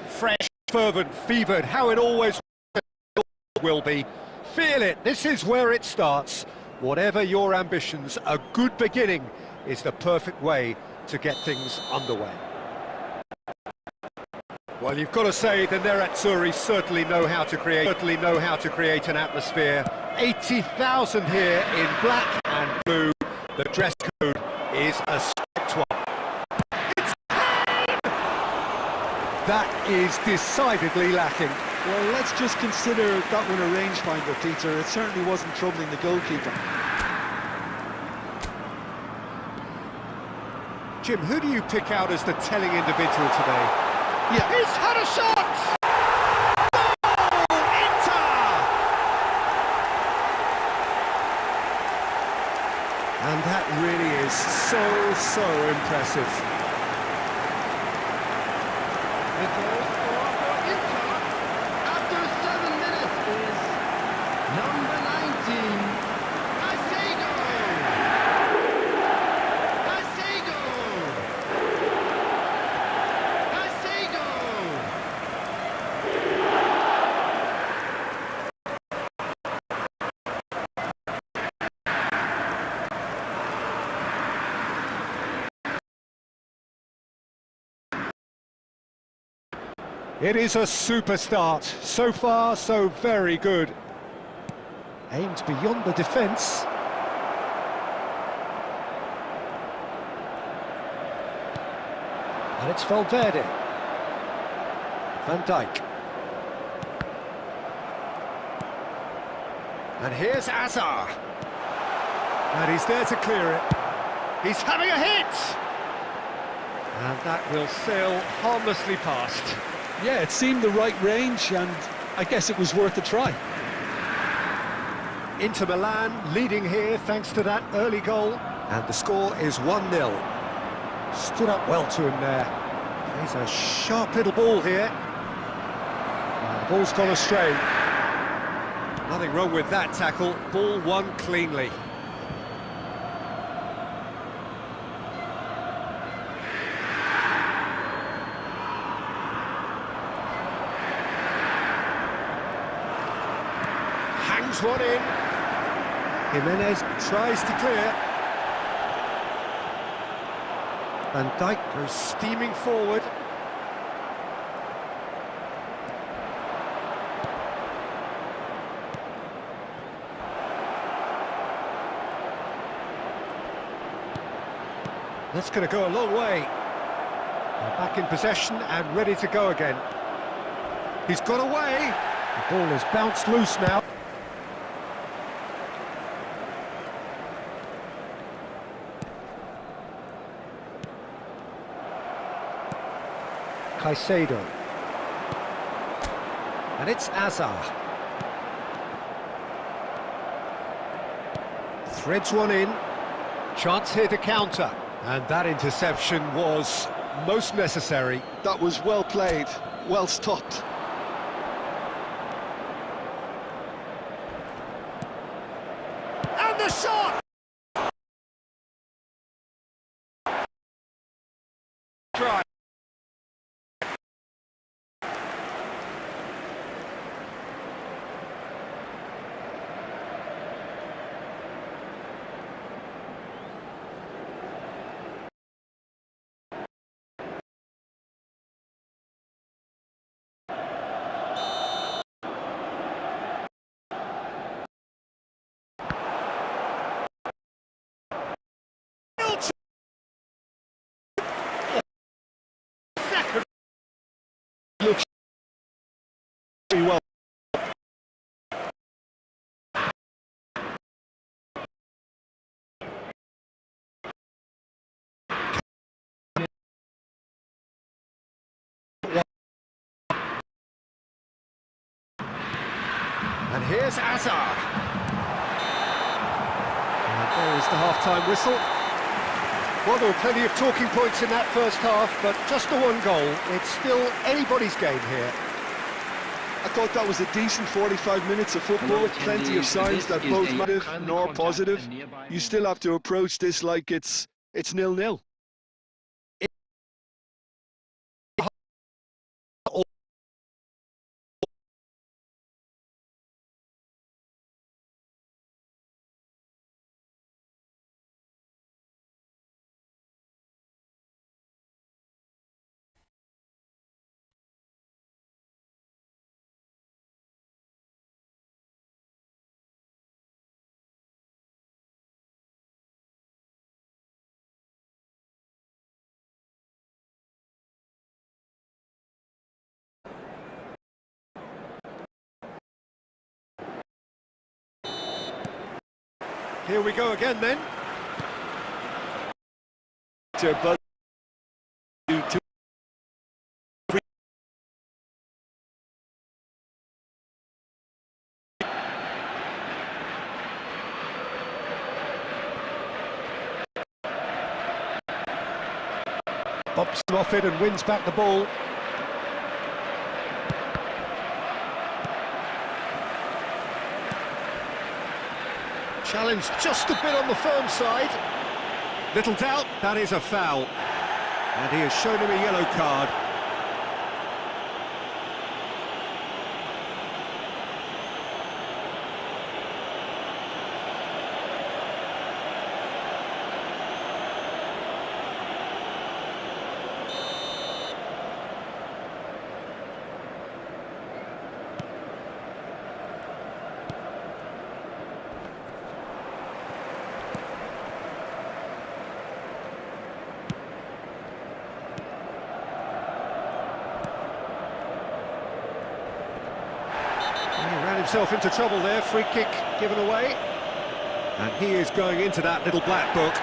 Fresh, fervent, fevered, how it always will be. Feel it, this is where it starts. Whatever your ambitions, a good beginning is the perfect way to get things underway. Well, you've got to say the Nerazzurri certainly know how to create an atmosphere. 80,000 here in black and blue. The dress code is a strict one. That is decidedly lacking. Well, let's just consider that one a rangefinder, Peter. It certainly wasn't troubling the goalkeeper. Jim, who do you pick out as the telling individual today? Yeah. He's had a shot! Goal! Inter! And that really is so impressive. The goal scorer for Inter after 7 minutes is number 19, Asego! Asego! Asego! It is a super start. So far, so very good. Aimed beyond the defence. And it's Valverde. Van Dijk. And here's Azar. And he's there to clear it. He's having a hit! And that will sail harmlessly past. Yeah, it seemed the right range, and I guess it was worth a try. Inter Milan leading here thanks to that early goal, and the score is 1-0. Stood up well to him there. Plays a sharp little ball here. And the ball's gone astray. Nothing wrong with that tackle. Ball won cleanly. Hangs one in. Jimenez tries to clear. Van Dijk goes steaming forward. That's going to go a long way. They're back in possession and ready to go again. He's got away. The ball has bounced loose now. Caicedo. And it's Azar. Threads one in. Chance here to counter. And that interception was most necessary. That was well played, well stopped. And the shot! Try. Looks very well. And here's Azar. And there is the half-time whistle. Well, there were plenty of talking points in that first half, but just the one goal. It's still anybody's game here. I thought that was a decent 45 minutes of football, plenty of signs that both negative nor positive. You still have to approach this like it's 0-0. Here we go again then. But Bobs off it and wins back the ball. Challenge just a bit on the firm side. Little doubt, that is a foul. And he has shown him a yellow card. Himself into trouble there, free kick given away, and he is going into that little black book.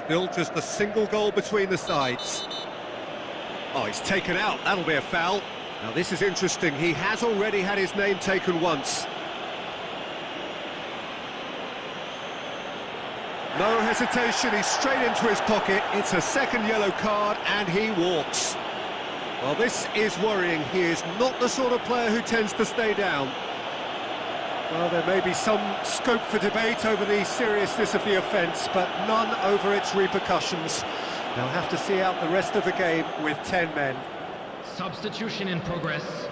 Still just a single goal between the sides. Oh, he's taken out, that'll be a foul. Now this is interesting, he has already had his name taken once. No hesitation, he's straight into his pocket. It's a second yellow card and he walks. Well, this is worrying. He is not the sort of player who tends to stay down. Well, there may be some scope for debate over the seriousness of the offence, but none over its repercussions. They'll have to see out the rest of the game with 10 men. Substitution in progress.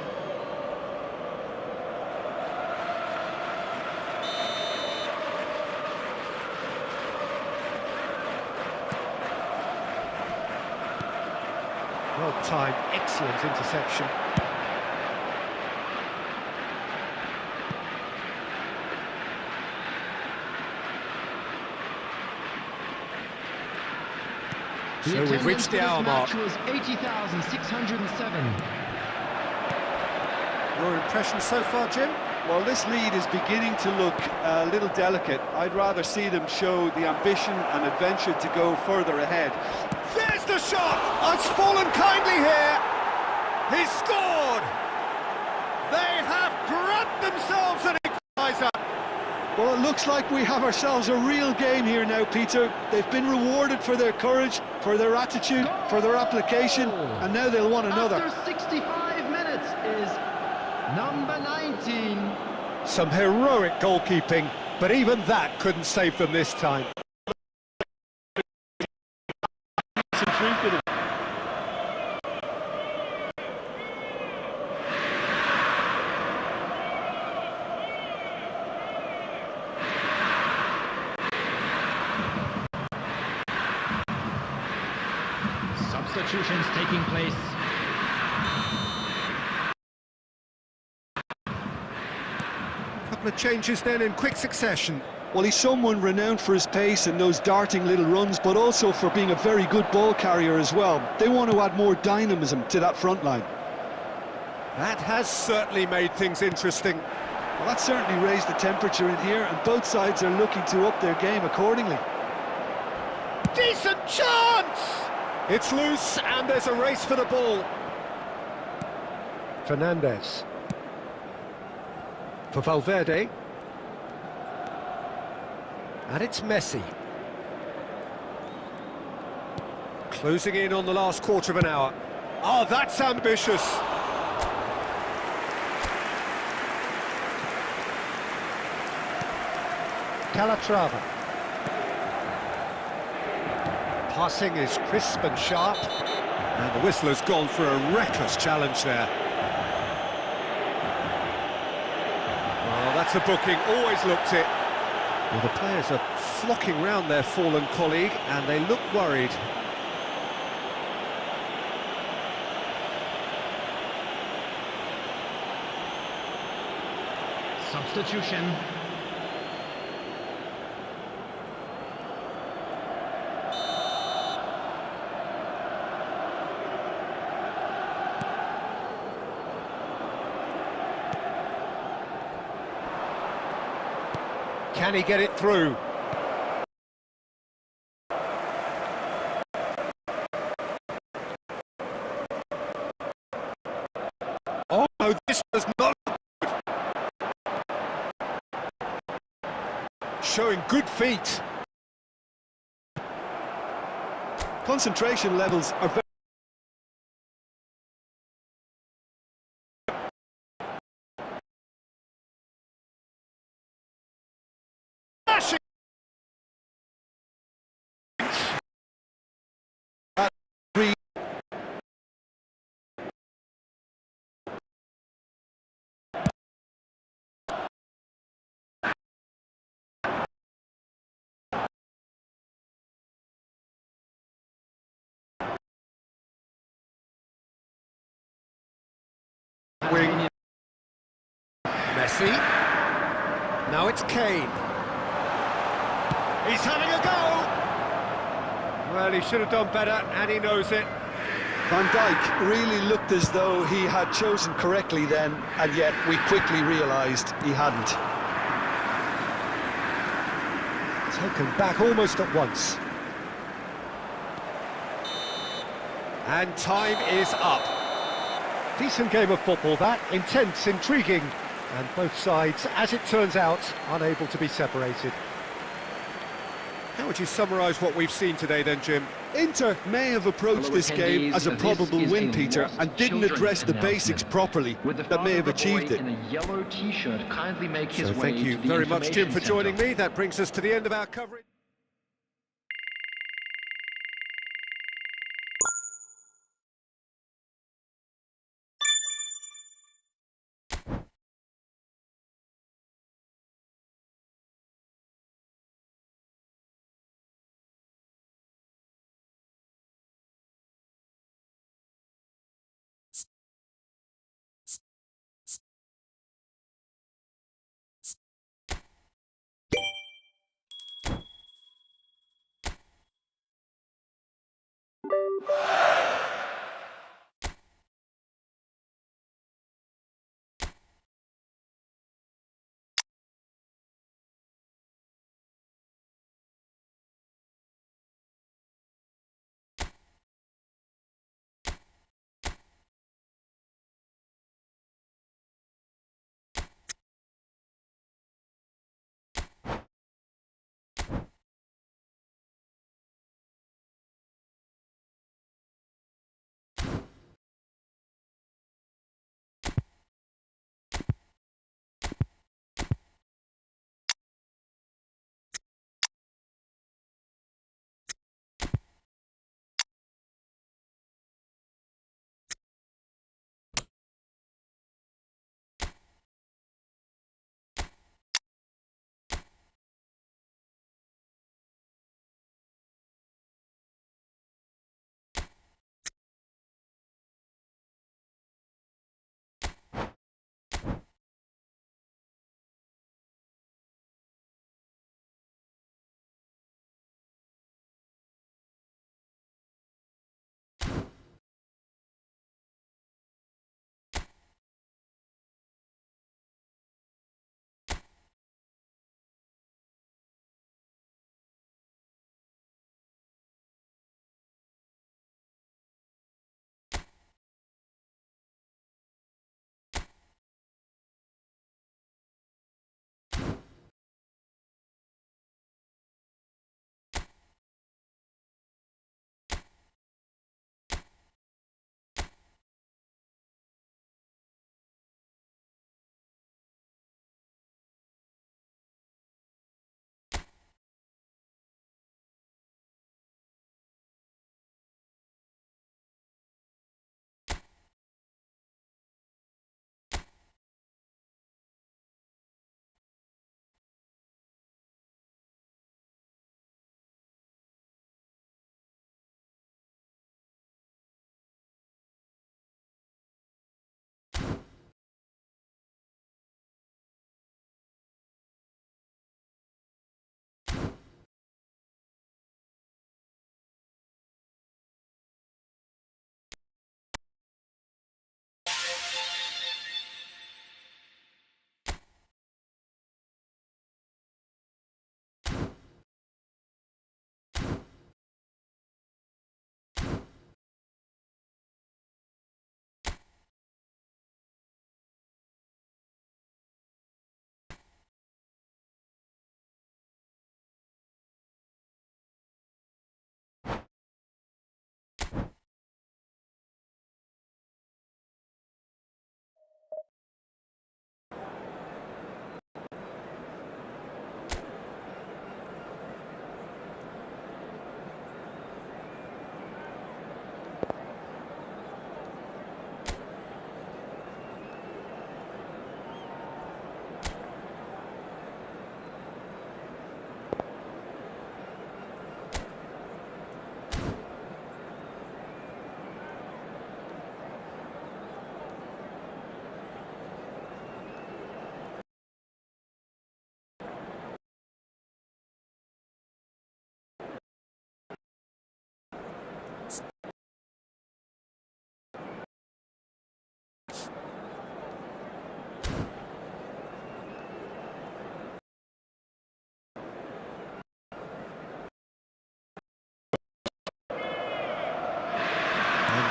Well timed, excellent interception. So we've reached the hour mark. Was 80,607. Your impression so far, Jim? Well, this lead is beginning to look a little delicate. I'd rather see them show the ambition and adventure to go further ahead. There's the shot! Oh, it's fallen kindly here. He's scored! They have grabbed themselves an equaliser. Well, it looks like we have ourselves a real game here now, Peter. They've been rewarded for their courage, for their attitude, for their application, and now they'll want another. After 65 minutes is number 19. Some heroic goalkeeping, but even that couldn't save them this time. Substitutions taking place. Couple of changes then in quick succession. Well, he's someone renowned for his pace and those darting little runs, but also for being a very good ball carrier as well. They want to add more dynamism to that front line. That has certainly made things interesting. Well, that certainly raised the temperature in here, and both sides are looking to up their game accordingly. Decent chance! It's loose, and there's a race for the ball. Fernandez. For Valverde. And it's Messi. Closing in on the last quarter of an hour. Oh, that's ambitious. Calatrava. Passing is crisp and sharp, and the whistle has gone for a reckless challenge there. Oh, that's a booking, always looked it. Well, the players are flocking round their fallen colleague, and they look worried. Substitution. Can he get it through? Oh, no, this does not look good. Showing good feet. Concentration levels are very... Wing. Messi. Now it's Kane. He's having a go! Well, he should have done better, and he knows it. Van Dijk really looked as though he had chosen correctly then, and yet we quickly realised he hadn't. Taken back almost at once. And time is up. Decent game of football, that. Intense, intriguing, and both sides, as it turns out, unable to be separated. How would you summarise what we've seen today then, Jim? Inter may have approached this game as a probable win, Peter, and didn't address the basics properly that may have achieved it. So thank you very much, Jim, for joining me. That brings us to the end of our coverage.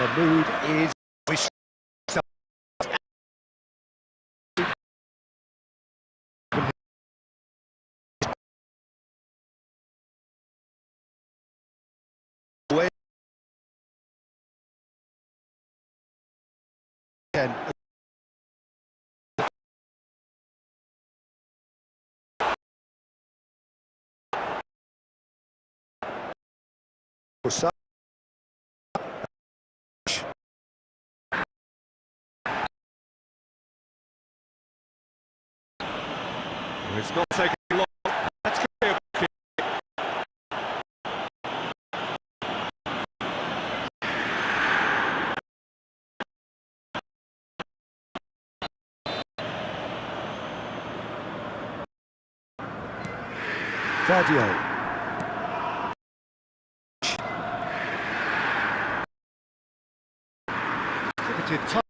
the mood is... It's not taking long. That's clear. Vardio. Ticketed time.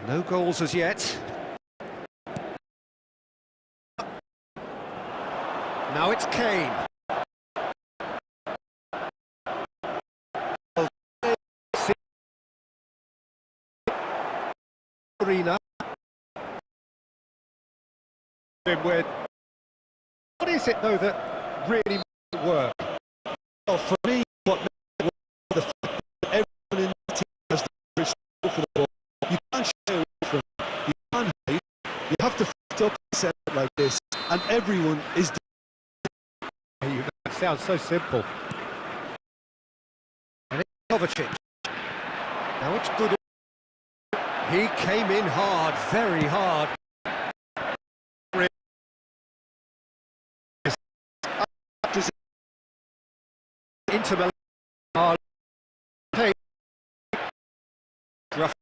No goals as yet. Now it's Kane. Arena. What is it though that really makes it work? Well, for me, what makes it work is the fact that everyone in the team has the respect for the ball. You can't shy away from it. You can't hide. You have to fit up and set it like this, and everyone is. That sounds so simple. And it's Kovacic. Now it's good. He came in hard, very hard. Into Milan. Rough.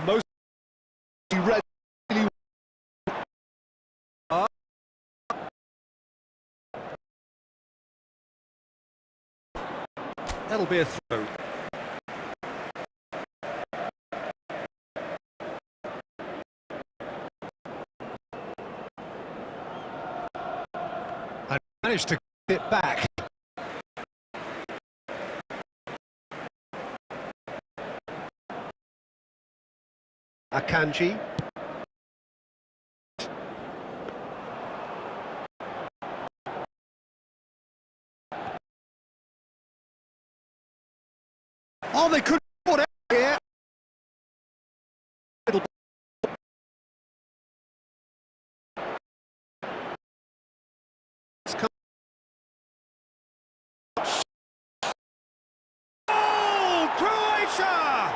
Most really. That'll be a throw. And managed to get it back. Akanji. Oh, they couldn't put it here. Oh, Croatia!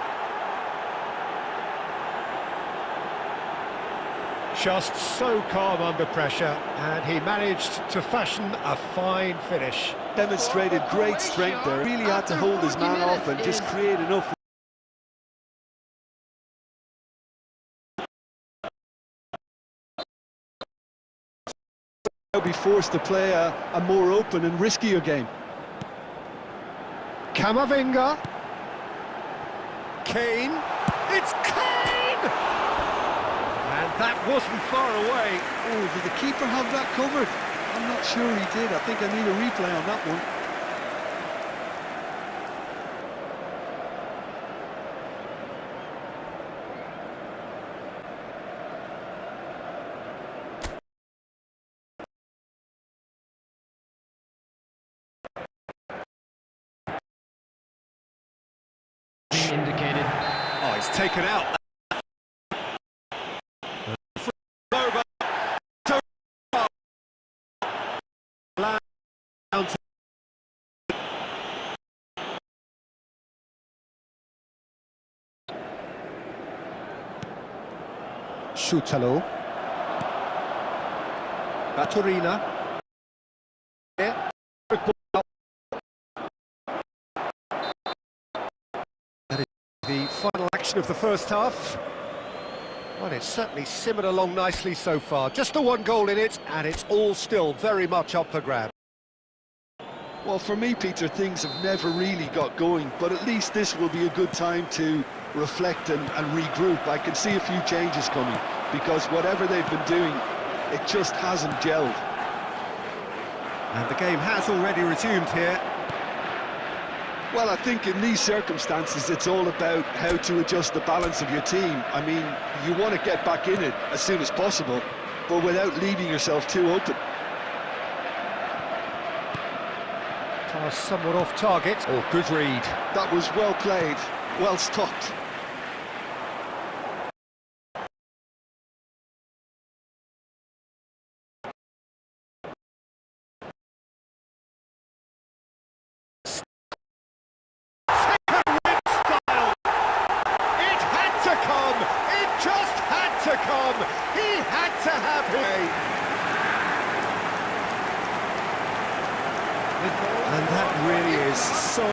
Just so calm under pressure, and he managed to fashion a fine finish. Demonstrated great strength there. Really had to hold his man off and just create enough. He'll be forced to play a more open and riskier game. Camavinga. Kane. It's Kane! And that wasn't far away. Oh, did the keeper have that covered? I'm not sure he did. I think I need a replay on that one. Indicated. Oh, he's taken out. Over. Shutalo. Baturina. Yeah. of the first half. Well, it's certainly simmered along nicely so far. Just the one goal in it, and it's all still very much up for grabs. Well, for me, Peter, things have never really got going, but at least this will be a good time to reflect and regroup. I can see a few changes coming, because whatever they've been doing, it just hasn't gelled. And the game has already resumed here. Well, I think in these circumstances, it's all about how to adjust the balance of your team. I mean, you want to get back in it as soon as possible, but without leaving yourself too open. Pass somewhat off target. Oh, good read. That was well played, well stopped. He had to have it. And that really is so...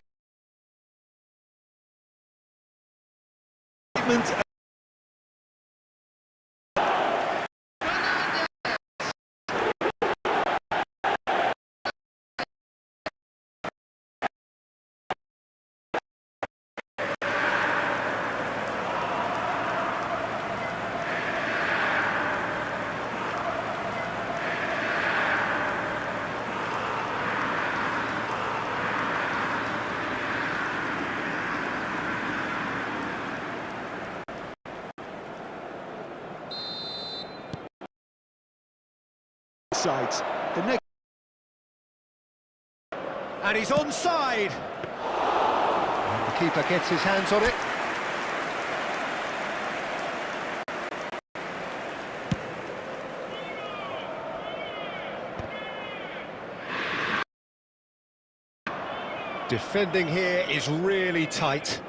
Sides. The next. And he's onside. And the keeper gets his hands on it. Defending here is really tight.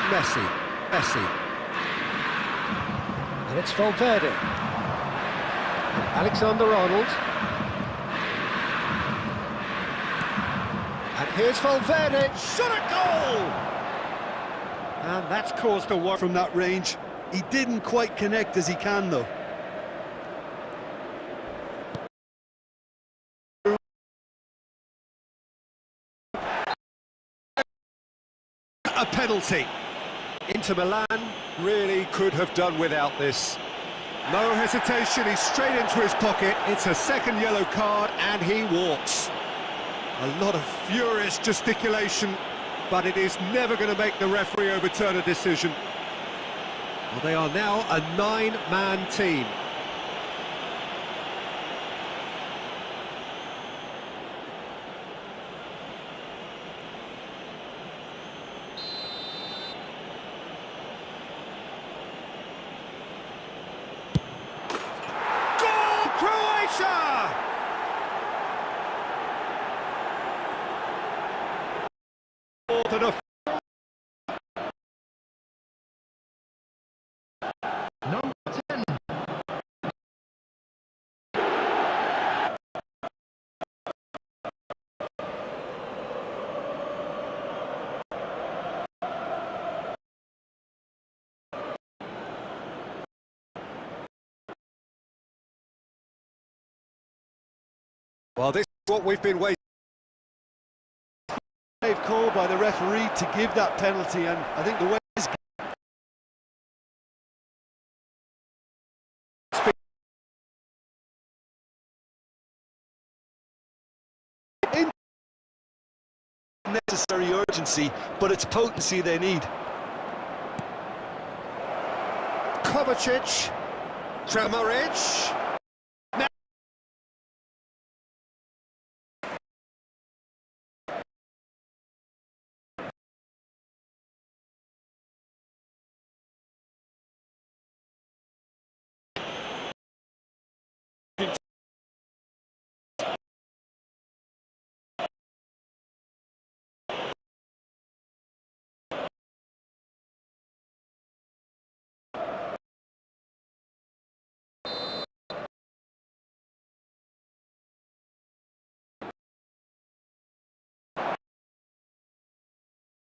Messi. And it's Valverde. Alexander-Arnold. And here's Valverde. Shot a goal! And that's caused a worry from that range. He didn't quite connect as he can, though. A penalty. Inter Milan really could have done without this. No hesitation, he's straight into his pocket. It's a second yellow card and he walks. A lot of furious gesticulation, but it is never going to make the referee overturn a decision. Well, they are now a 9-man team. Number 10. Well, this is what we've been waiting. They've called by the referee to give that penalty, and I think the way is necessary urgency, but it's potency they need. Kovacic, Kramaric.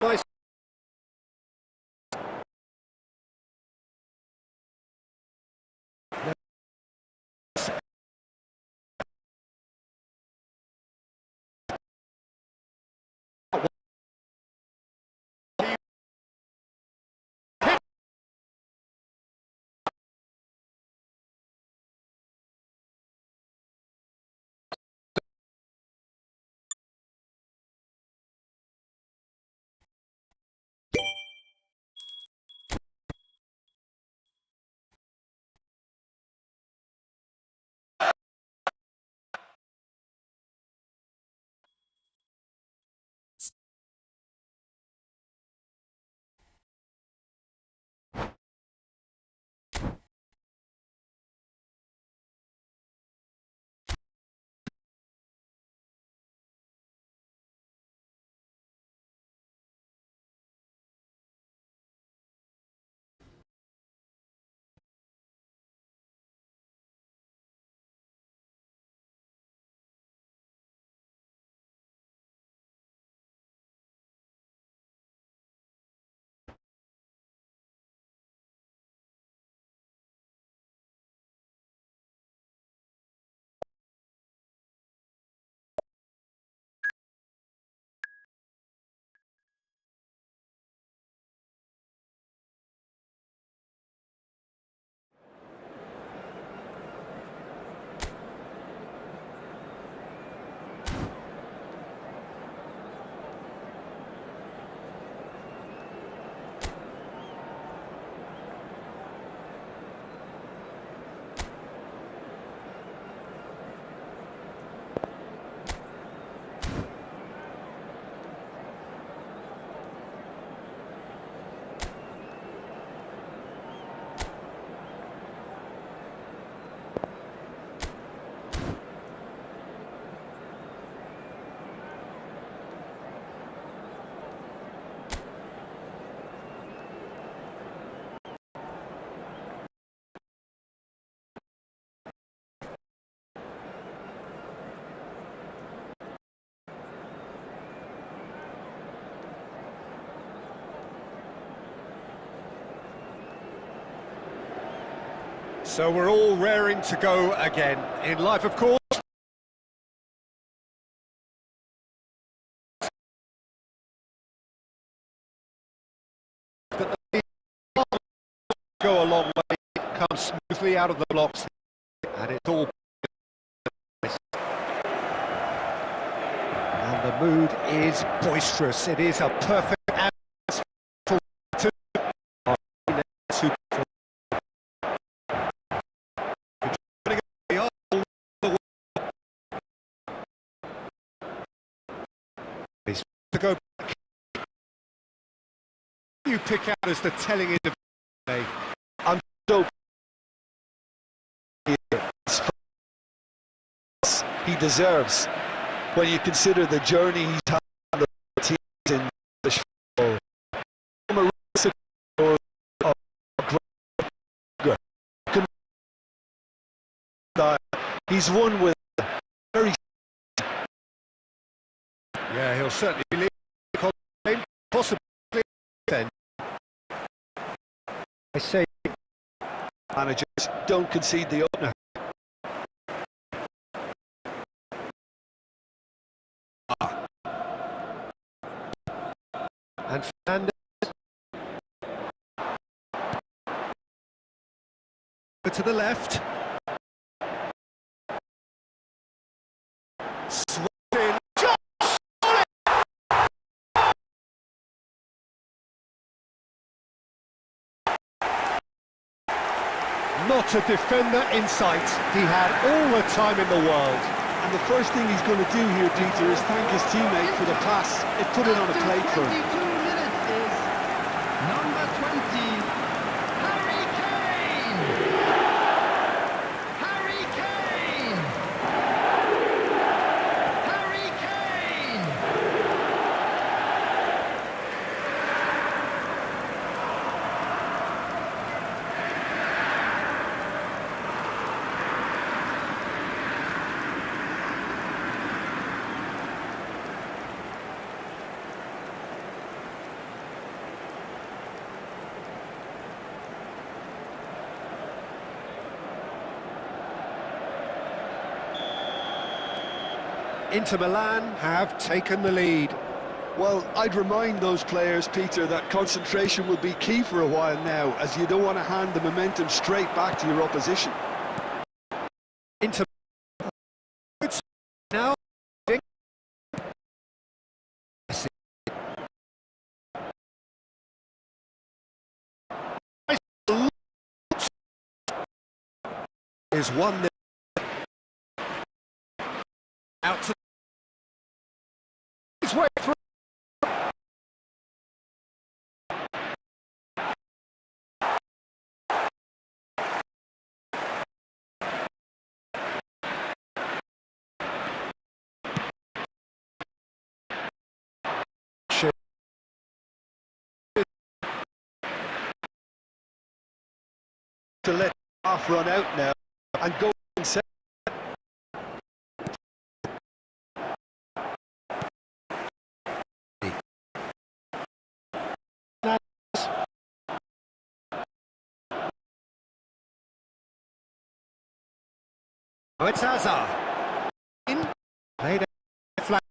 Nice. So we're all raring to go again. In life, of course, that the go a long way, comes smoothly out of the blocks, and it's all. And the mood is boisterous. It is a perfect atmosphere for two. To go back. You pick out as the telling individual. I'm so he deserves when you consider the journey he's had on the teams in the football. He's won with very. Yeah, he'll certainly be leading, possibly then. I say, managers don't concede the opener. And Fernandez to the left. Not a defender in sight. He had all the time in the world. And the first thing he's going to do here, Dieter, is thank his teammate for the pass. It put it on a plate for him. 22 minutes is number 20, Harry Kane! Harry Kane! Harry Kane! Inter Milan have taken the lead. Well, I'd remind those players, Peter, that concentration will be key for a while now, as you don't want to hand the momentum straight back to your opposition. Inter now. Is 1-0. Out to his way through. To let half run out now and go inside. Oh, it's Hazard. Played flat.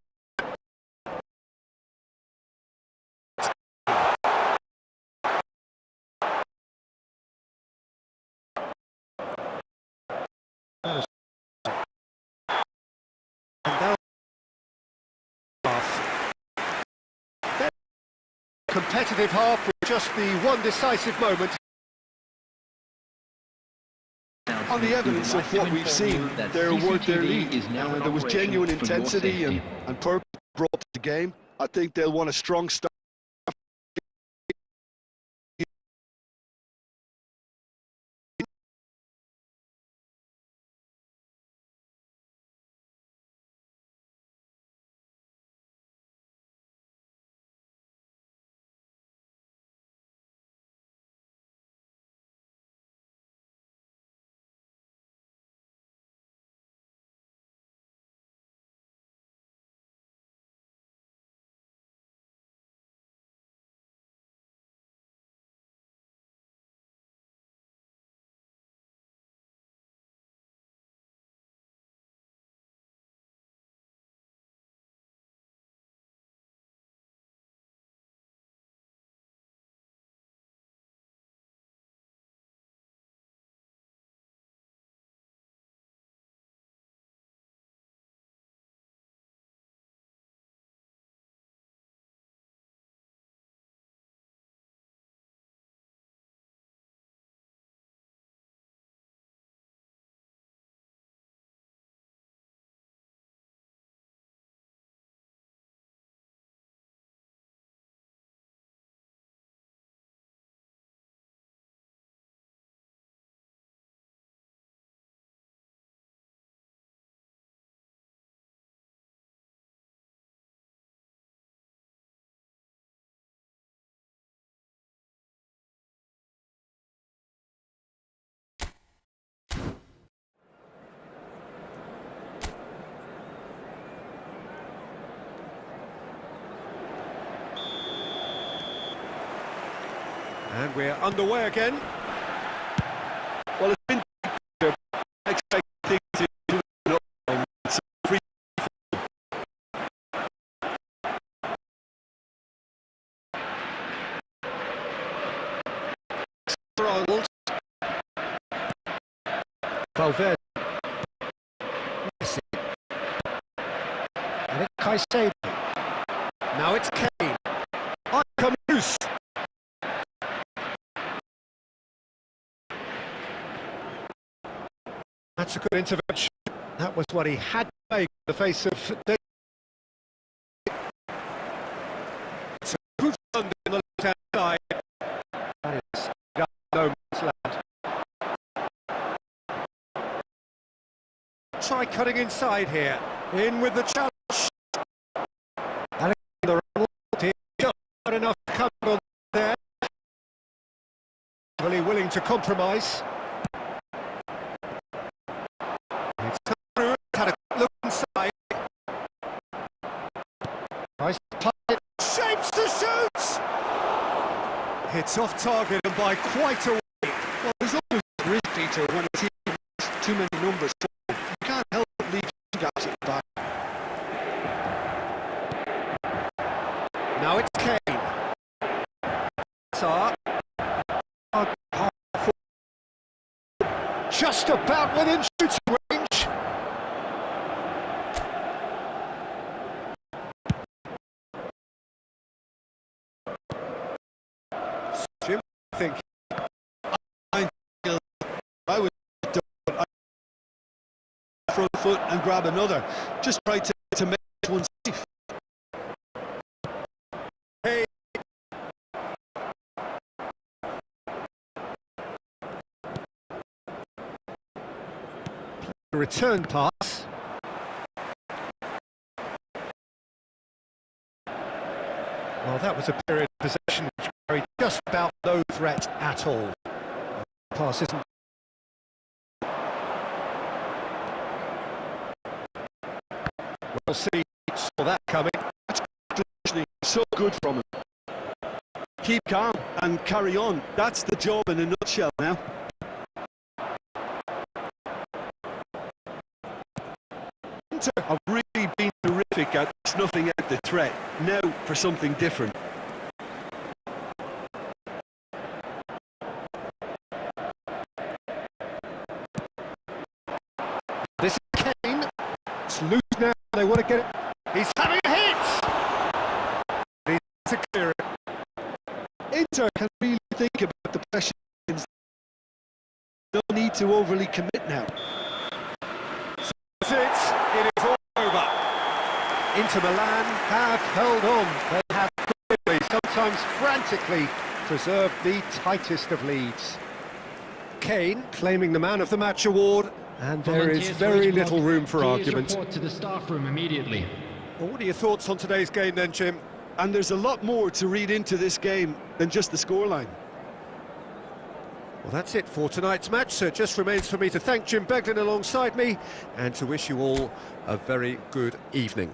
Competitive half with just the one decisive moment. On the evidence of what we've seen, they're worth their lead. There was genuine intensity and purpose brought to the game. I think they'll want a strong start. And we're underway again. Well, it's been expecting things to it's free. Valverde. Messi. And it's Caicedo. Now it's Kane. On comes Bruce. That's a good intervention. That was what he had to make in the face of it's a good run on the left-hand side. That is no man's land. Try cutting inside here. In with the challenge. Alexander Arnold, just not enough cover there. Really willing to compromise. Had a look inside. Tries to play it. Shapes to shoot! Hits off target and by quite a way. Well, there's always a risk, Peter, when a team has too many numbers. You can't help but leave gaps at the back. Just about within shooting range. Jim, I think. I would front foot and grab another. Just try to make one safe. Hey. Return pass. Well, that was a period of possession which carried just about no threat at all. Pass isn't. We'll see, saw that coming. So good from him. Keep calm and carry on. That's the job in a nutshell now. Inter have really been terrific at snuffing out the threat. Now for something different. This is Kane. It's loose now. They want to get it. He's having a hit. He's to clear it. Inter can really think about the pressure. No need to overly commit now. That's it. It is all over. Inter Milan have held on. They have clearly, sometimes frantically, preserved the tightest of leads. Kane claiming the Man of the Match award, and there is very little room for argument. Report to the staff room immediately. Well, what are your thoughts on today's game then, Jim? And there's a lot more to read into this game than just the scoreline. Well, that's it for tonight's match, so it just remains for me to thank Jim Beglin alongside me and to wish you all a very good evening.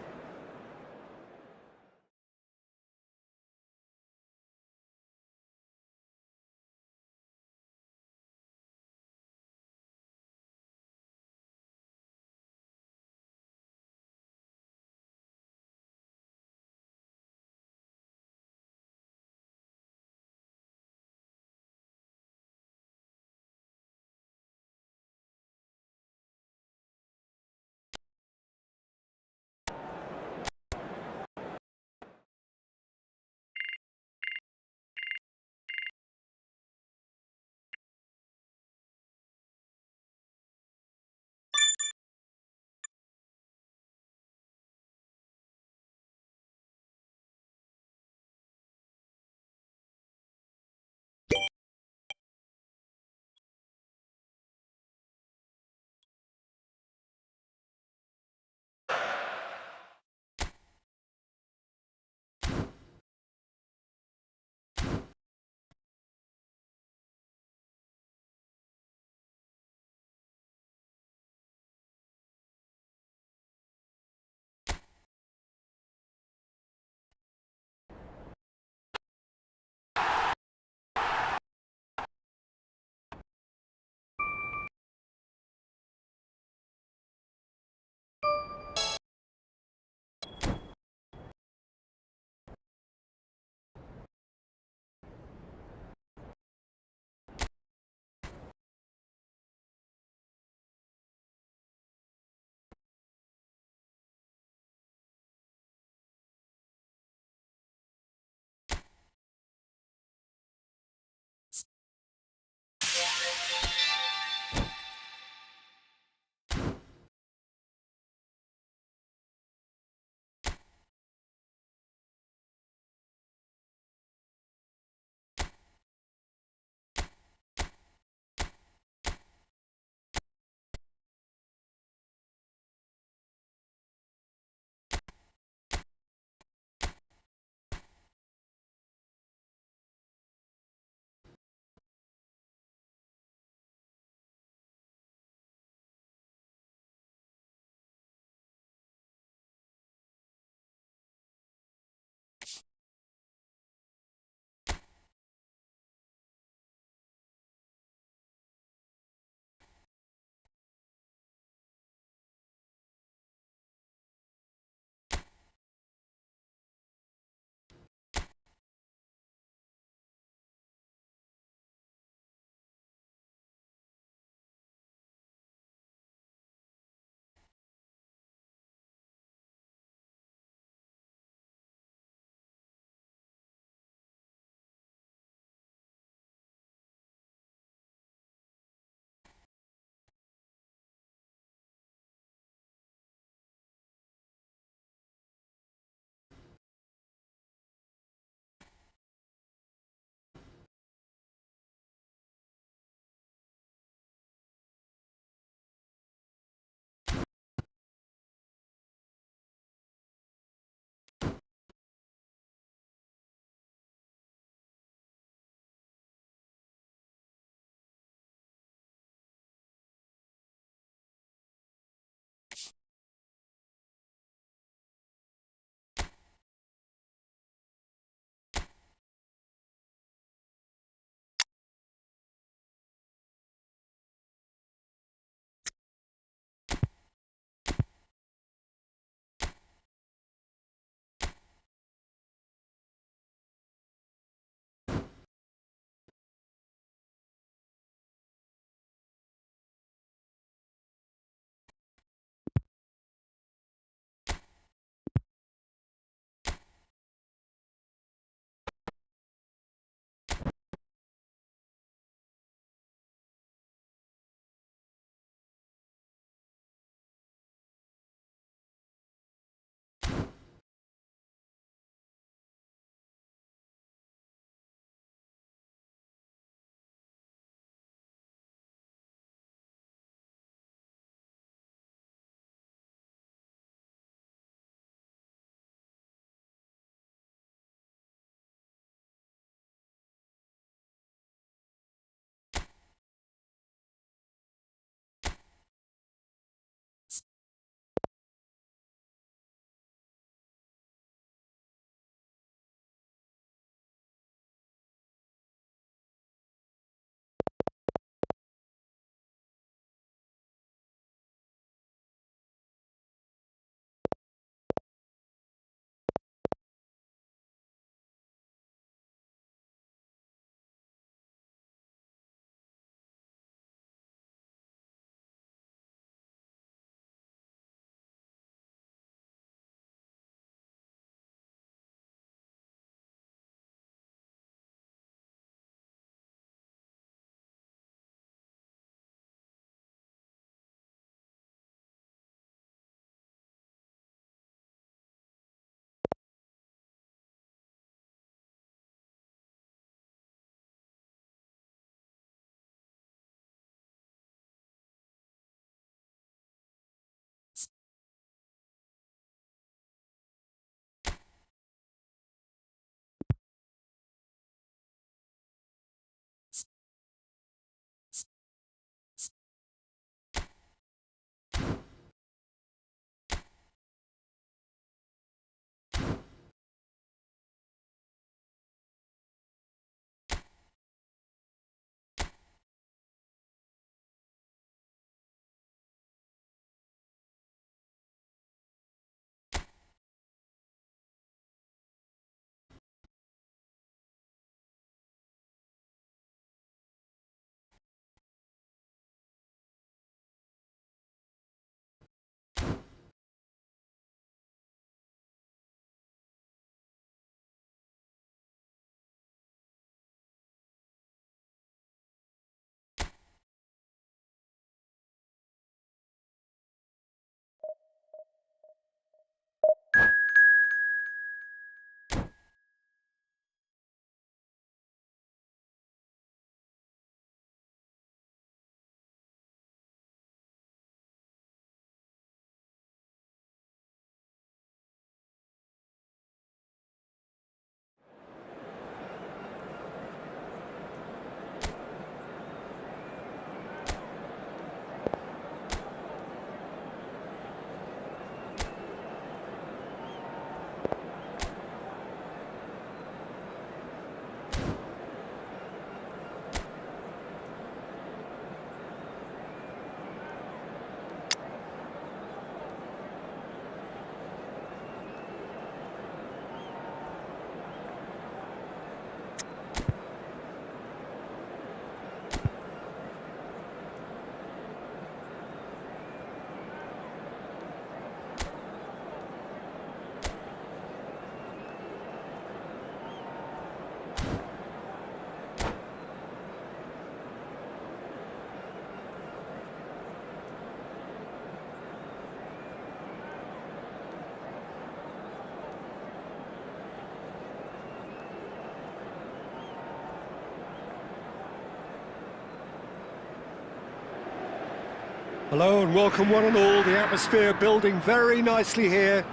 Hello and welcome one and all. The atmosphere building very nicely here.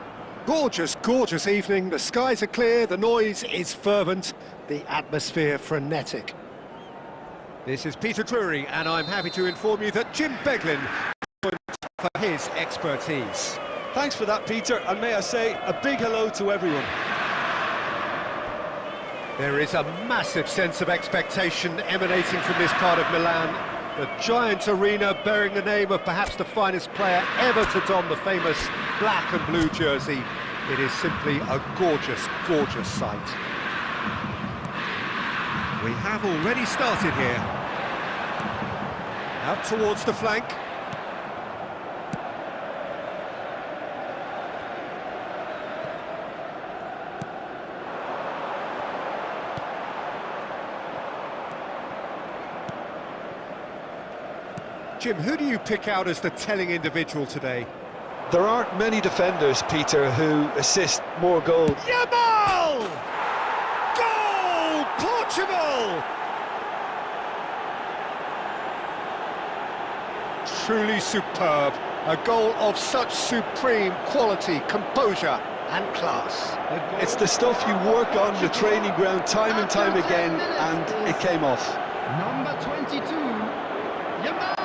Gorgeous, gorgeous evening. The skies are clear, the noise is fervent, the atmosphere frenetic. This is Peter Drury and I'm happy to inform you that Jim Beglin joined for his expertise. Thanks for that, Peter, and may I say a big hello to everyone. There is a massive sense of expectation emanating from this part of Milan. The giant arena bearing the name of perhaps the finest player ever to don the famous black and blue jersey. It is simply a gorgeous, gorgeous sight. We have already started here. Out towards the flank. Jim, who do you pick out as the telling individual today? There aren't many defenders, Peter, who assist more goals. Yamal! Goal! Portugal! Truly superb. A goal of such supreme quality, composure and class. It's the stuff you work on the training ground time and time again, and it came off. Number 22, Yamal!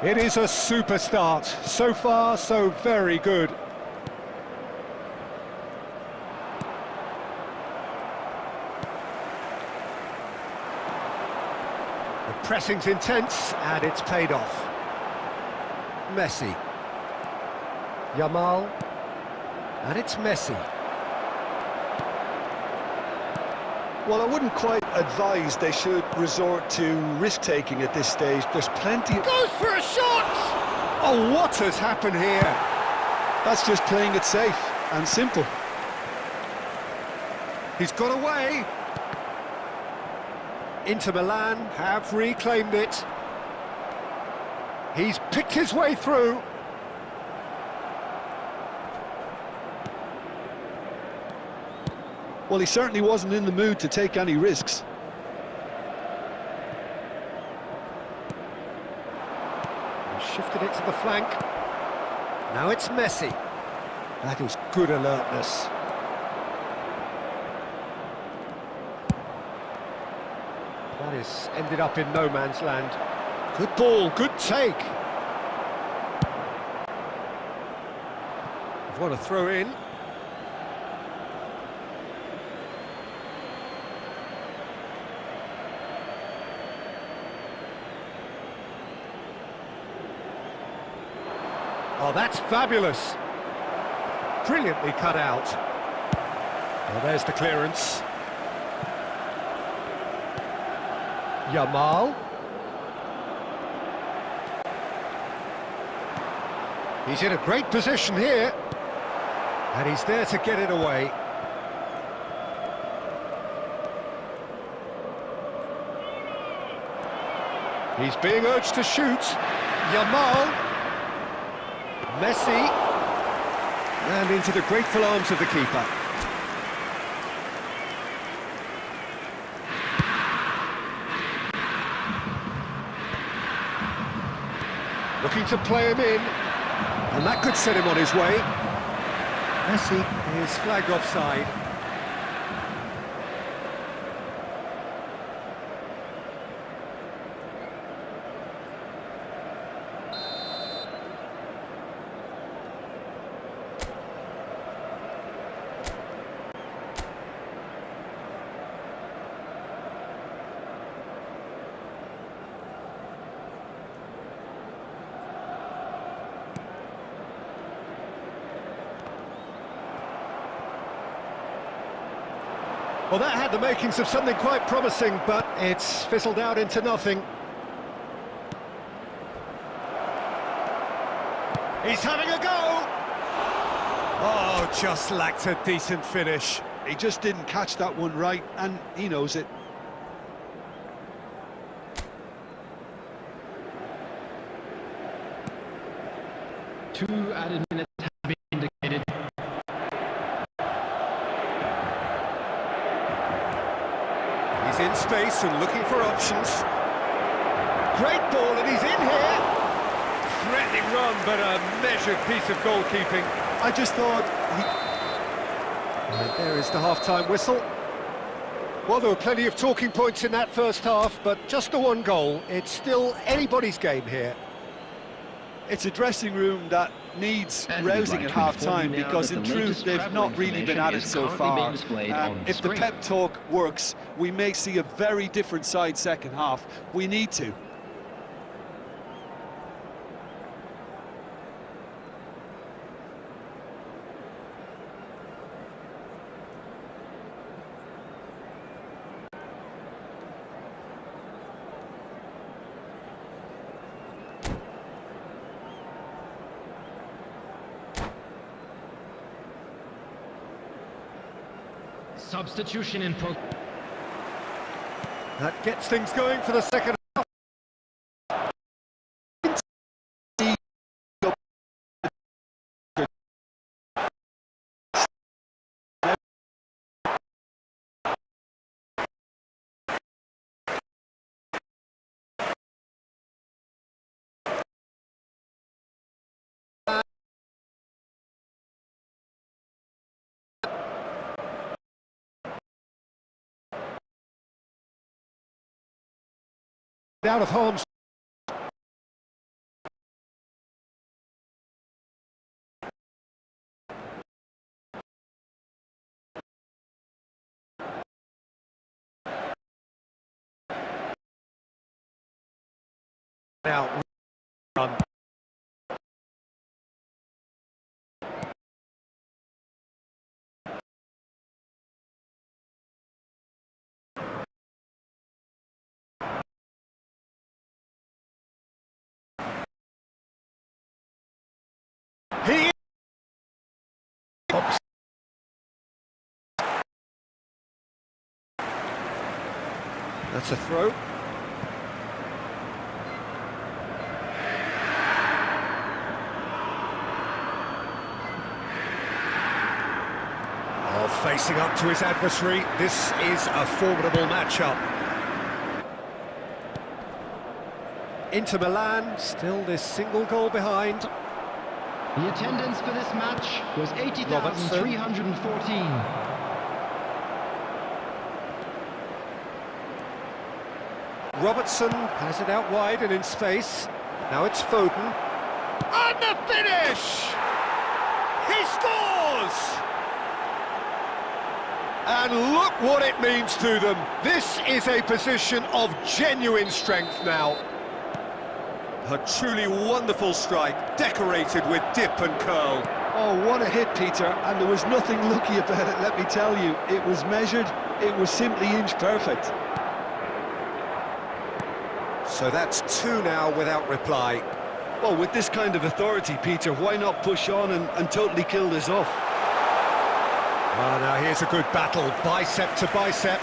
It is a super start. So far, so very good. The pressing's intense, and it's paid off. Messi. Yamal. And it's Messi. Well, I wouldn't quite advise they should resort to risk-taking at this stage. There's plenty... Goes for a shot! Oh, what has happened here? That's just playing it safe and simple. He's got away. Inter Milan have reclaimed it. He's picked his way through. Well, he certainly wasn't in the mood to take any risks. He shifted it to the flank. Now it's Messi. That is good alertness. That is ended up in no man's land. Good ball, good take. You've got to throw in. Oh, that's fabulous. Brilliantly cut out. Well, there's the clearance. Yamal. He's in a great position here. And he's there to get it away. He's being urged to shoot. Yamal. Messi, and into the grateful arms of the keeper. Looking to play him in, and that could set him on his way. Messi is flagged offside. Well, that had the makings of something quite promising, but it's fizzled out into nothing. He's having a go! Oh, just lacked a decent finish. He just didn't catch that one right, and he knows it. 2 added minutes in space and looking for options. Great ball, and he's in here. Threatening run, but a measured piece of goalkeeping. I just thought And there is the half-time whistle. Well, there were plenty of talking points in that first half, but just the one goal. It's still anybody's game here. it's a dressing room that needs rousing at half-time, because in truth they've not really been at it so far. If the pep talk works, we may see a very different side second half. We need to. Substitution in pro. That gets things going for the second half. Out of harm's now run. He Oops. That's a throw. Oh, facing up to his adversary. This is a formidable matchup. Inter Milan, still this single goal behind. The attendance for this match was 80,314. Robertson has it out wide and in space. Now it's Foden. And the finish! He scores! And look what it means to them. This is a position of genuine strength now. A truly wonderful strike, decorated with dip and curl. Oh, what a hit, Peter, and there was nothing lucky about it, let me tell you. It was measured, it was simply inch perfect. So that's two now without reply. Well, with this kind of authority, Peter, why not push on and totally kill this off? Ah, now here's a good battle, bicep to bicep.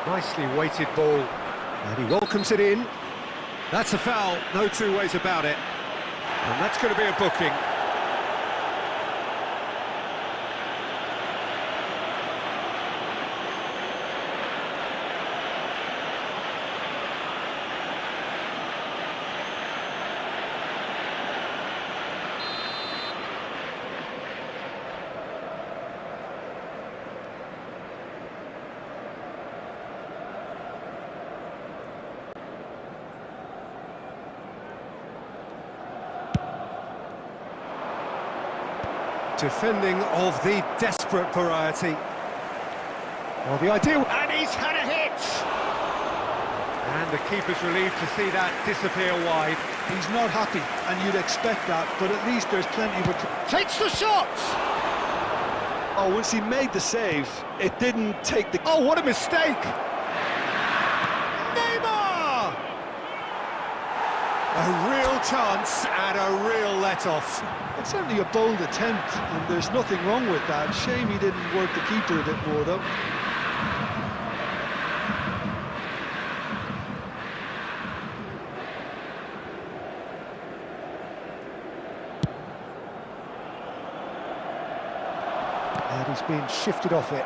Nicely weighted ball, and he welcomes it in. That's a foul, no two ways about it. And that's going to be a booking. Defending of the desperate variety. Well, the ideal... And he's had a hit! And the keeper's relieved to see that disappear wide. He's not happy, and you'd expect that, but at least there's plenty of... Takes the shot! Oh, once he made the save, it didn't take the... Oh, what a mistake! Neymar! A real chance and a real let-off. It's certainly a bold attempt, and there's nothing wrong with that. Shame he didn't work the keeper a bit more, though. And he's been shifted off it.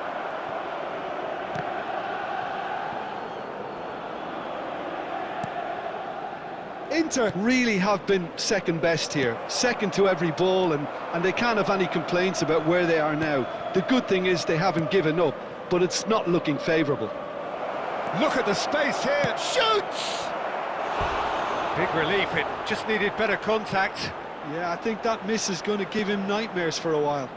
Inter really have been second best here, second to every ball, and they can't have any complaints about where they are now. The good thing is they haven't given up, but it's not looking favourable. Look at the space here, shoots! Big relief, it just needed better contact. Yeah, I think that miss is going to give him nightmares for a while.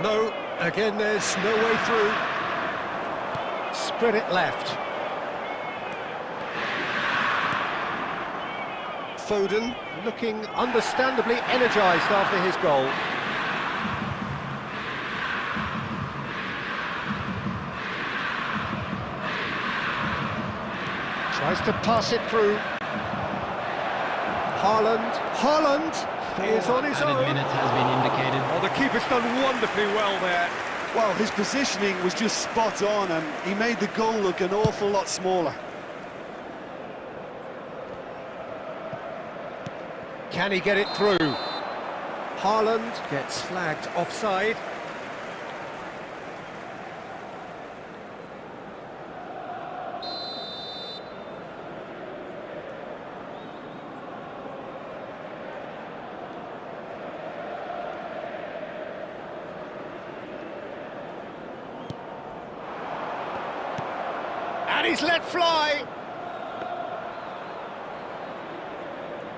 No, again there's no way through. Spread it left. Foden looking understandably energised after his goal. Tries to pass it through. Haaland is on his own. Minutes has been indicated. Oh, the keeper's done wonderfully well there. Well, his positioning was just spot on, and he made the goal look an awful lot smaller. Can he get it through? Haaland gets flagged offside. And he's let fly.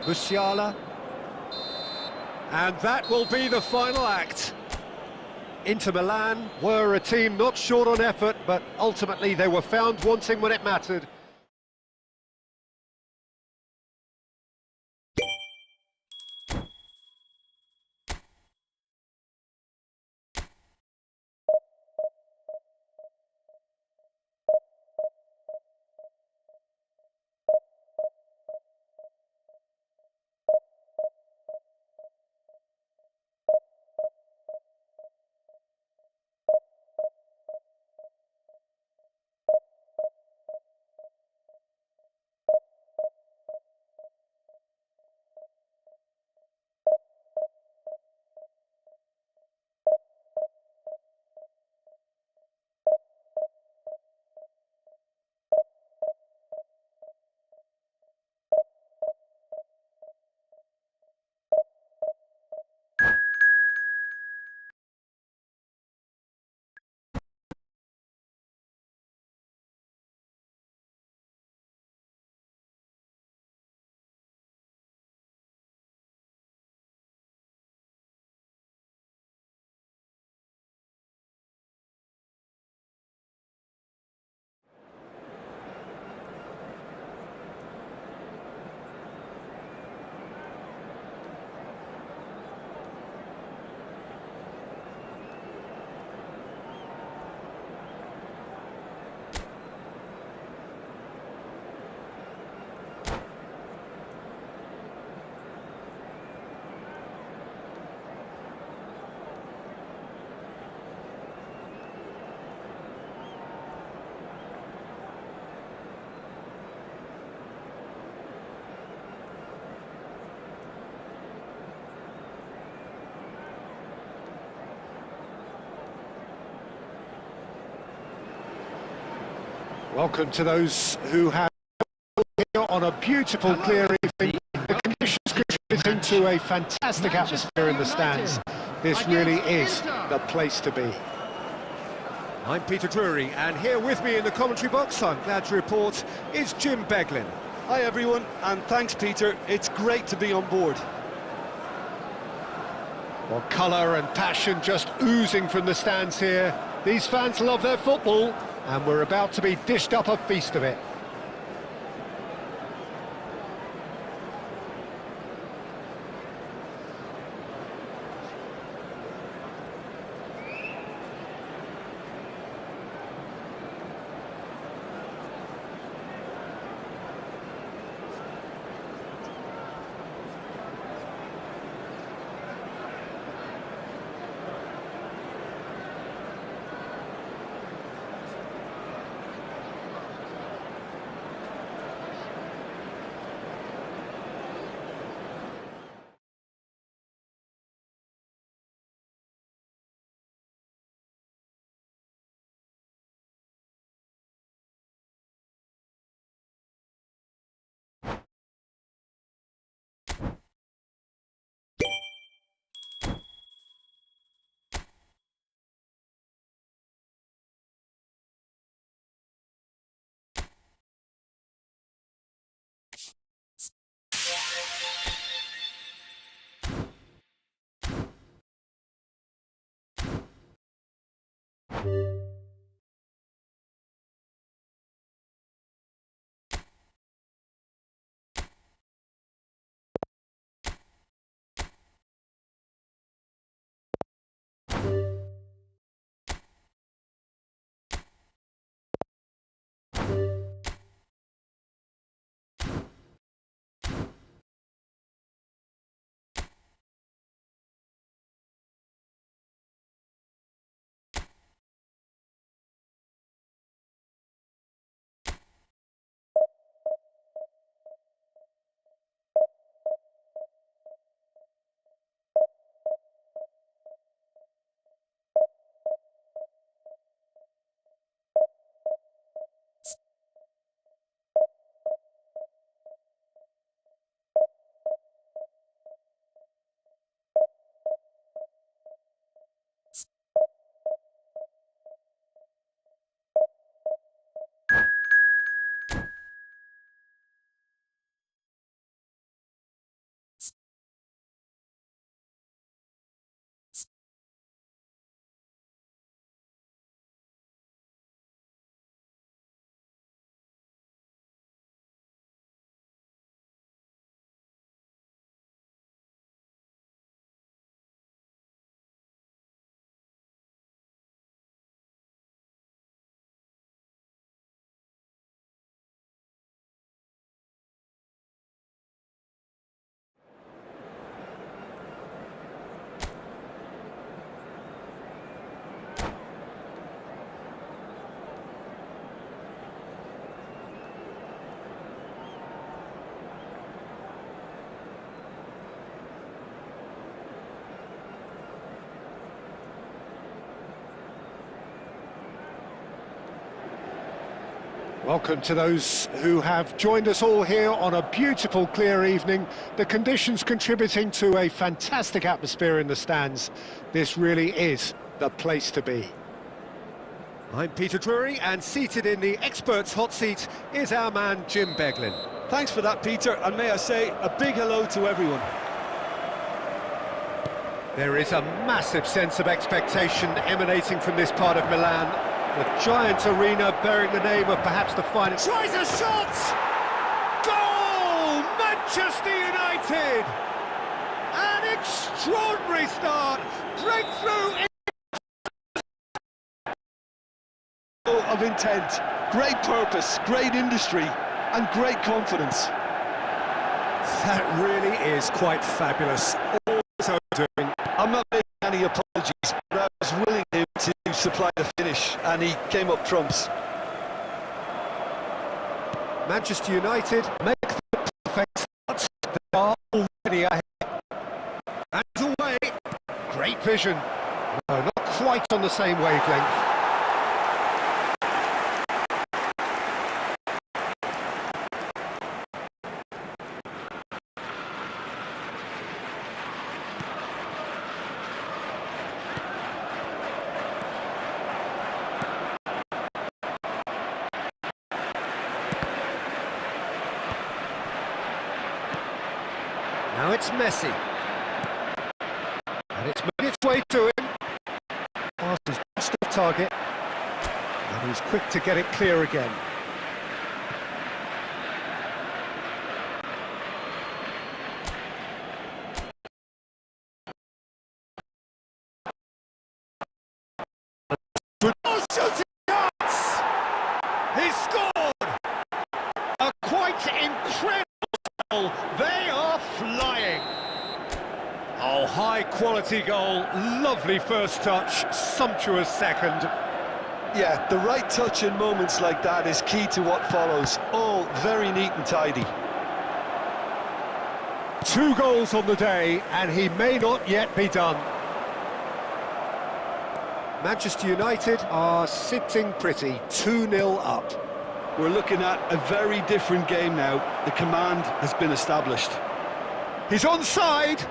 Musiala. And that will be the final act. Inter Milan were a team not short on effort, but ultimately they were found wanting when it mattered. Welcome to those who have on a beautiful clear evening. The conditions contribute into a fantastic atmosphere in the stands. This really is the place to be. I'm Peter Drury, and here with me in the commentary box, I'm glad to report, is Jim Beglin. Hi everyone, and thanks Peter, it's great to be on board. Well, colour and passion just oozing from the stands here. These fans love their football, and we're about to be dished up a feast of it. Welcome to those who have joined us all here on a beautiful, clear evening. The conditions contributing to a fantastic atmosphere in the stands. This really is the place to be. I'm Peter Drury, and seated in the experts' hot seat is our man Jim Beglin. Thanks for that, Peter, and may I say a big hello to everyone. There is a massive sense of expectation emanating from this part of Milan. The giant arena bearing the name of perhaps the finest. Tries a shot! Goal! Manchester United! An extraordinary start! Breakthrough Of intent, great purpose, great industry, and great confidence. That really is quite fabulous. All so doing. I'm not making any apologies, but I was willing him to supply the finish, and he came up trumps. Manchester United make the perfect start. They are already ahead. And away. Great vision. No, not quite on the same wavelength. Now it's Messi. And it's made its way to him. Pass is just off target. And he's quick to get it clear again. Oh, shooting shots! He scored! A quite incredible goal. They are flying. Oh, high-quality goal. Lovely first touch. Sumptuous second. Yeah, the right touch in moments like that is key to what follows. All very neat and tidy. 2 goals on the day, and he may not yet be done. Manchester United are sitting pretty, 2-0 up. We're looking at a very different game now. The command has been established. He's onside.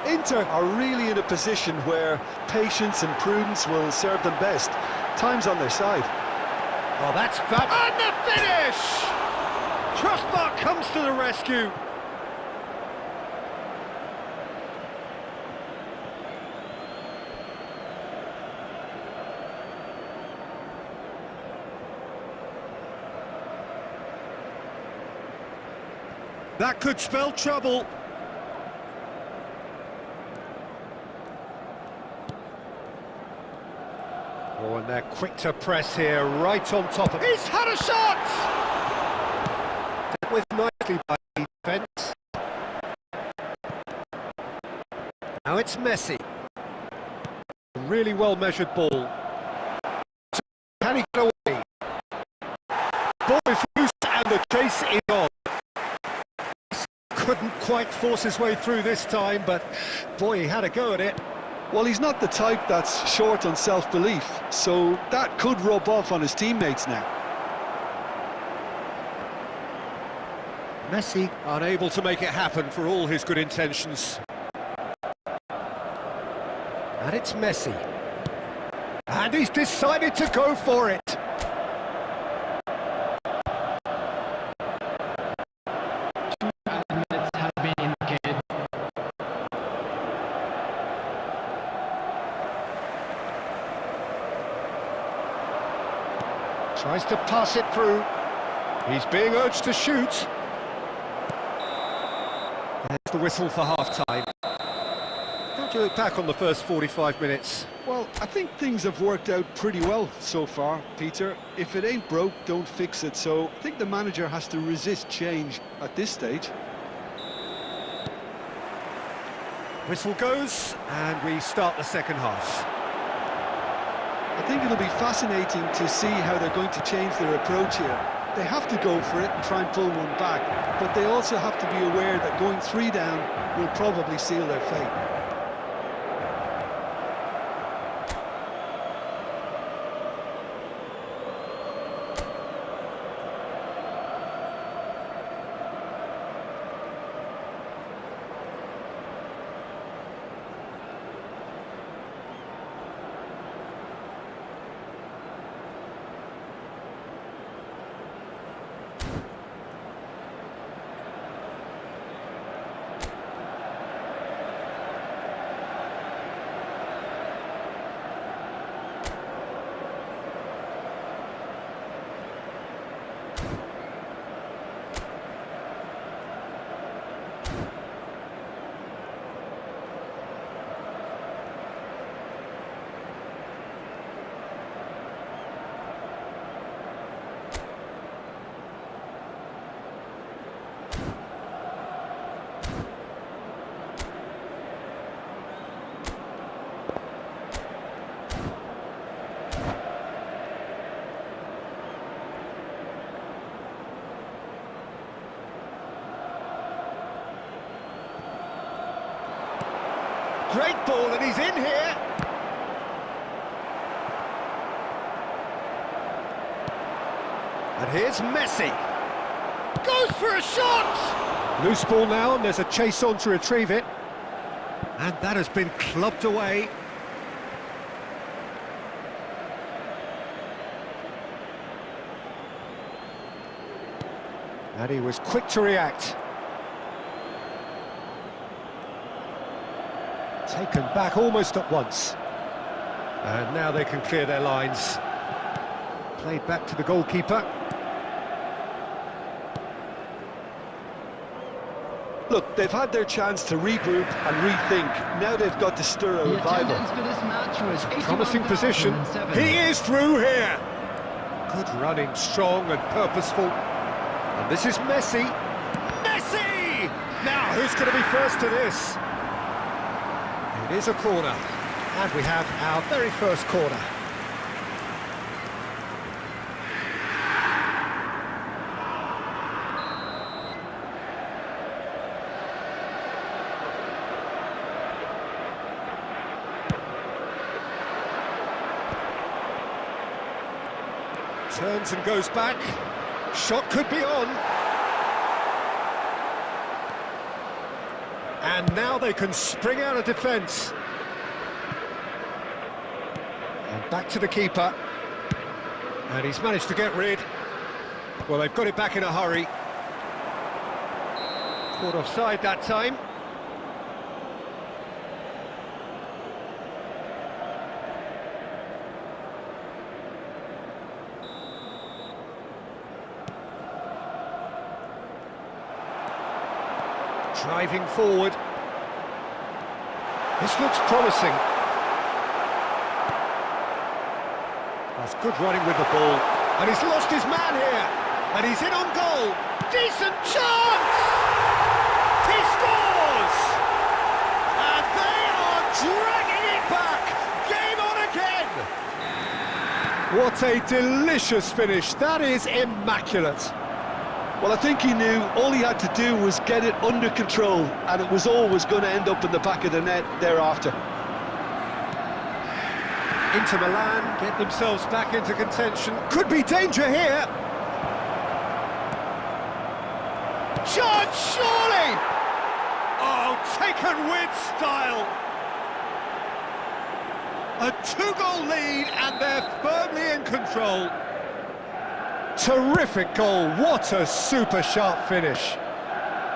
Inter are really in a position where patience and prudence will serve them best. Time's on their side. Oh, that's fab. And the finish! Crossbar comes to the rescue. That could spell trouble. Oh, and they're quick to press here, right on top of... He's had a shot! Dealt with nicely by the defence. Now it's Messi. Really well-measured ball. Can he get away? Ball is loose and the chase is on. Couldn't quite force his way through this time, but boy, he had a go at it. Well, he's not the type that's short on self-belief, so that could rub off on his teammates now. Messi unable to make it happen for all his good intentions. And it's Messi. And he's decided to go for it. Tries to pass it through. He's being urged to shoot. There's the whistle for half-time. Don't you look back on the first 45 minutes? Well, I think things have worked out pretty well so far, Peter. If it ain't broke, don't fix it. So I think the manager has to resist change at this stage. Whistle goes, and we start the second half. I think it'll be fascinating to see how they're going to change their approach here. They have to go for it and try and pull one back, but they also have to be aware that going 3 down will probably seal their fate. Great ball, and he's in here. And here's Messi. Goes for a shot! Loose ball now, and there's a chase on to retrieve it. And that has been clubbed away. And he was quick to react. Taken back almost at once. And now they can clear their lines. Played back to the goalkeeper. Look, they've had their chance to regroup and rethink. Now they've got to stir a The revival. attendance for this match was Promising position. He is through here. Good running, strong and purposeful. And this is Messi. Messi! Now, who's going to be first to this? It is a corner. And we have our very first corner. Turns and goes back. Shot could be on. And now they can spring out of defence. And back to the keeper. And he's managed to get rid. Well, they've got it back in a hurry. Caught offside that time. Driving forward. This looks promising. That's good running with the ball. And he's lost his man here. And he's in on goal. Decent chance! He scores! And they are dragging it back. Game on again. What a delicious finish. That is immaculate. Well, I think he knew all he had to do was get it under control, and it was always going to end up in the back of the net thereafter. Inter Milan get themselves back into contention. Could be danger here. Chance, surely! Oh, taken with style. A two-goal lead, and they're firmly in control. Terrific goal, what a super sharp finish.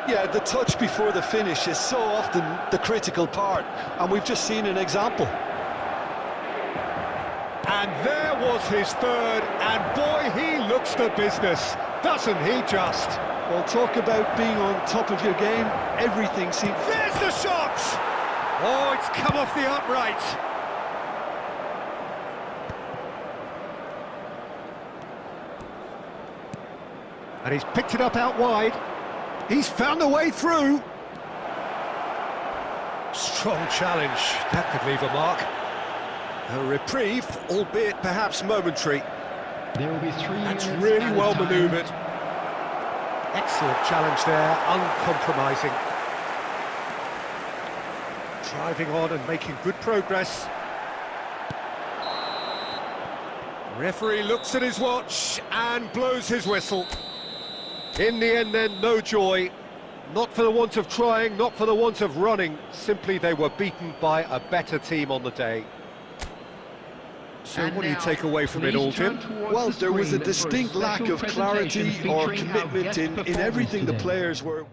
Yeah, the touch before the finish is so often the critical part, and we've just seen an example. And there was his third, and boy, he looks the business, doesn't he just? Well, talk about being on top of your game, everything seems... There's the shot! Oh, it's come off the upright. And he's picked it up out wide. He's found a way through. Strong challenge. That could leave a mark. A reprieve, albeit perhaps momentary. There will be 3 That's minutes really added well time. manoeuvred. Excellent challenge there, uncompromising. Driving on and making good progress. Referee looks at his watch and blows his whistle. In the end then, no joy. Not for the want of trying, not for the want of running. Simply they were beaten by a better team on the day. So And what do you now, take away from it please all, turn Jim? towards Well, the there was a screen for distinct lack special of clarity presentation or featuring our commitment guest in performers everything the today. players were